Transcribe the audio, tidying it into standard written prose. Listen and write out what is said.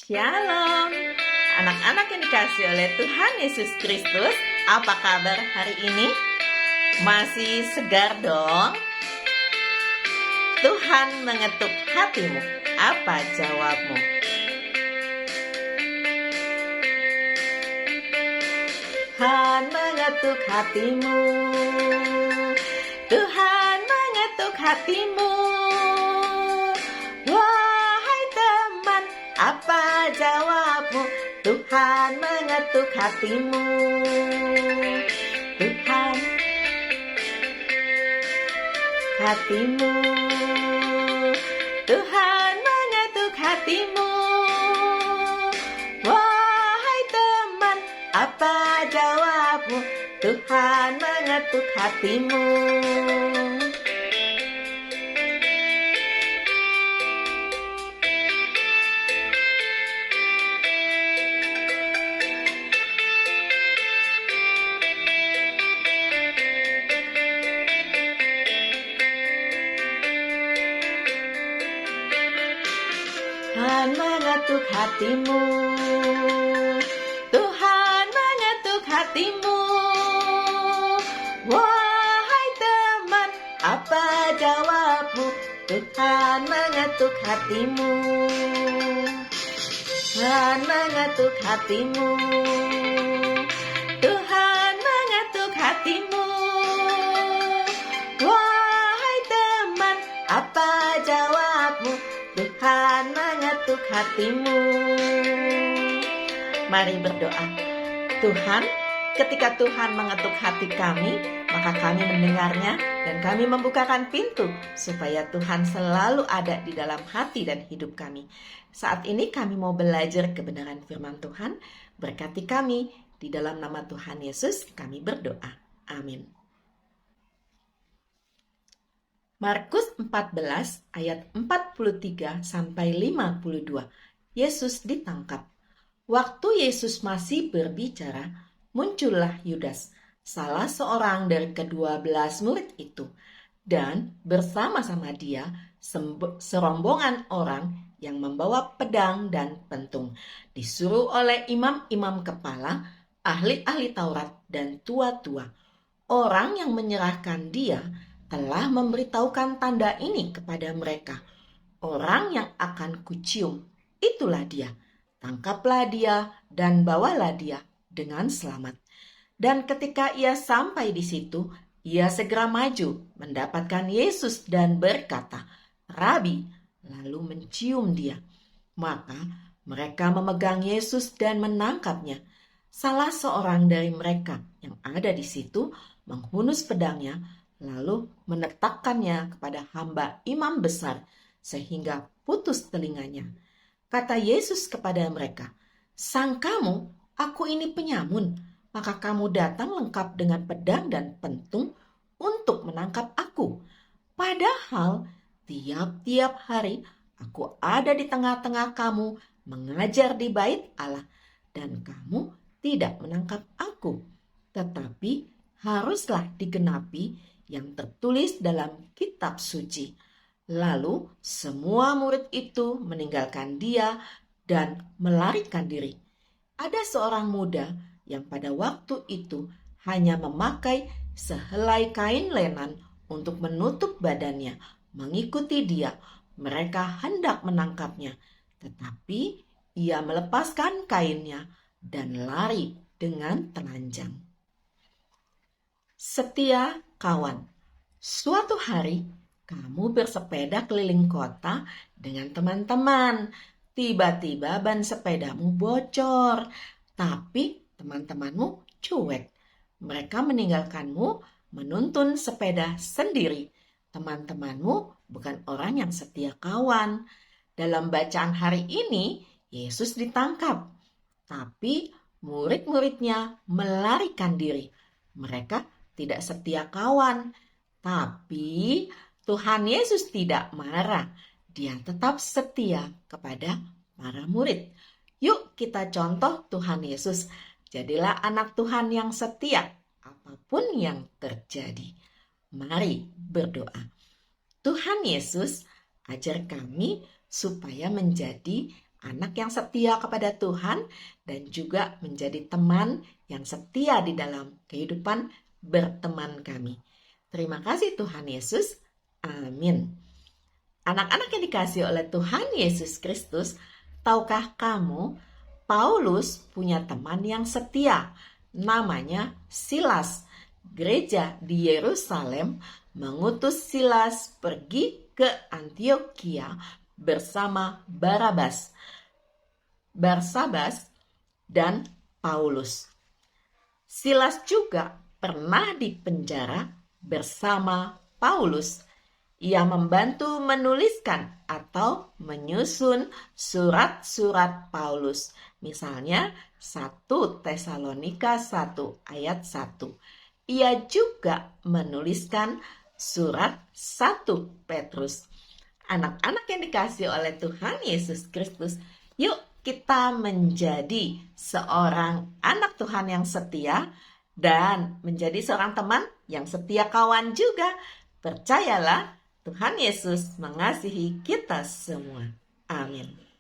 Shalom, anak-anak yang dikasih oleh Tuhan Yesus Kristus. Apa kabar hari ini? Masih segar dong? Tuhan mengetuk hatimu. Apa jawabmu? Tuhan mengetuk hatimu. Tuhan mengetuk hatimu. Wahai teman, apa jawabmu? Tuhan mengetuk hatimu. Tuhan hatimu. Tuhan mengetuk hatimu. Wahai teman, apa jawabmu? Tuhan mengetuk hatimu. Tuhan mengetuk hatimu. Tuhan mengetuk hatimu. Wahai teman, apa jawabmu? Tuhan mengetuk hatimu. Tuhan mengetuk hatimu. Tuhan mengetuk hatimu. Wahai teman, apa jawabmu? Tuhan mengetuk hatimu. Mari berdoa. Tuhan, ketika Tuhan mengetuk hati kami, maka kami mendengarnya dan kami membukakan pintu supaya Tuhan selalu ada di dalam hati dan hidup kami. Saat ini kami mau belajar kebenaran firman Tuhan. Berkati kami, di dalam nama Tuhan Yesus kami berdoa. Amin. Markus 14 ayat 43 sampai 52. Yesus ditangkap. Waktu Yesus masih berbicara, muncullah Yudas, salah seorang dari ke-12 murid itu, dan bersama-sama dia serombongan orang yang membawa pedang dan pentung, disuruh oleh imam-imam kepala, ahli-ahli Taurat dan tua-tua. Orang yang menyerahkan dia telah memberitahukan tanda ini kepada mereka. Orang yang akan kucium, itulah dia. Tangkaplah dia dan bawalah dia dengan selamat. Dan ketika ia sampai di situ, ia segera maju mendapatkan Yesus dan berkata, "Rabi," lalu mencium dia. Maka mereka memegang Yesus dan menangkapnya. Salah seorang dari mereka yang ada di situ menghunus pedangnya, lalu menetakkannya kepada hamba imam besar, sehingga putus telinganya. Kata Yesus kepada mereka, "Sangkamu aku ini penyamun, maka kamu datang lengkap dengan pedang dan pentung untuk menangkap aku. Padahal tiap-tiap hari aku ada di tengah-tengah kamu mengajar di bait Allah, dan kamu tidak menangkap aku. Tetapi haruslah digenapi yang tertulis dalam kitab suci." Lalu semua murid itu meninggalkan dia dan melarikan diri. Ada seorang muda yang pada waktu itu hanya memakai sehelai kain lenan untuk menutup badannya, mengikuti dia. Mereka hendak menangkapnya, tetapi ia melepaskan kainnya dan lari dengan telanjang. Setia kawan. Suatu hari, kamu bersepeda keliling kota dengan teman-teman. Tiba-tiba ban sepedamu bocor, tapi teman-temanmu cuek. Mereka meninggalkanmu menuntun sepeda sendiri. Teman-temanmu bukan orang yang setia kawan. Dalam bacaan hari ini, Yesus ditangkap, tapi murid-muridnya melarikan diri. Mereka tidak setia kawan, tapi Tuhan Yesus tidak marah. Dia tetap setia kepada para murid. Yuk kita contoh Tuhan Yesus. Jadilah anak Tuhan yang setia apapun yang terjadi. Mari berdoa. Tuhan Yesus, ajar kami supaya menjadi anak yang setia kepada Tuhan dan juga menjadi teman yang setia di dalam kehidupan berteman kami. Terima kasih Tuhan Yesus. Amin. Anak-anak yang dikasihi oleh Tuhan Yesus Kristus, tahukah kamu Paulus punya teman yang setia, namanya Silas. Gereja di Yerusalem mengutus Silas pergi ke Antiokhia bersama Barsabas dan Paulus. Silas juga pernah dipenjara bersama Paulus. Ia membantu menuliskan atau menyusun surat-surat Paulus. Misalnya 1 Tesalonika 1 ayat 1. Ia juga menuliskan surat 1 Petrus. Anak-anak yang dikasihi oleh Tuhan Yesus Kristus, yuk kita menjadi seorang anak Tuhan yang setia dan menjadi seorang teman yang setia kawan juga. Percayalah, Tuhan Yesus mengasihi kita semua. Amin.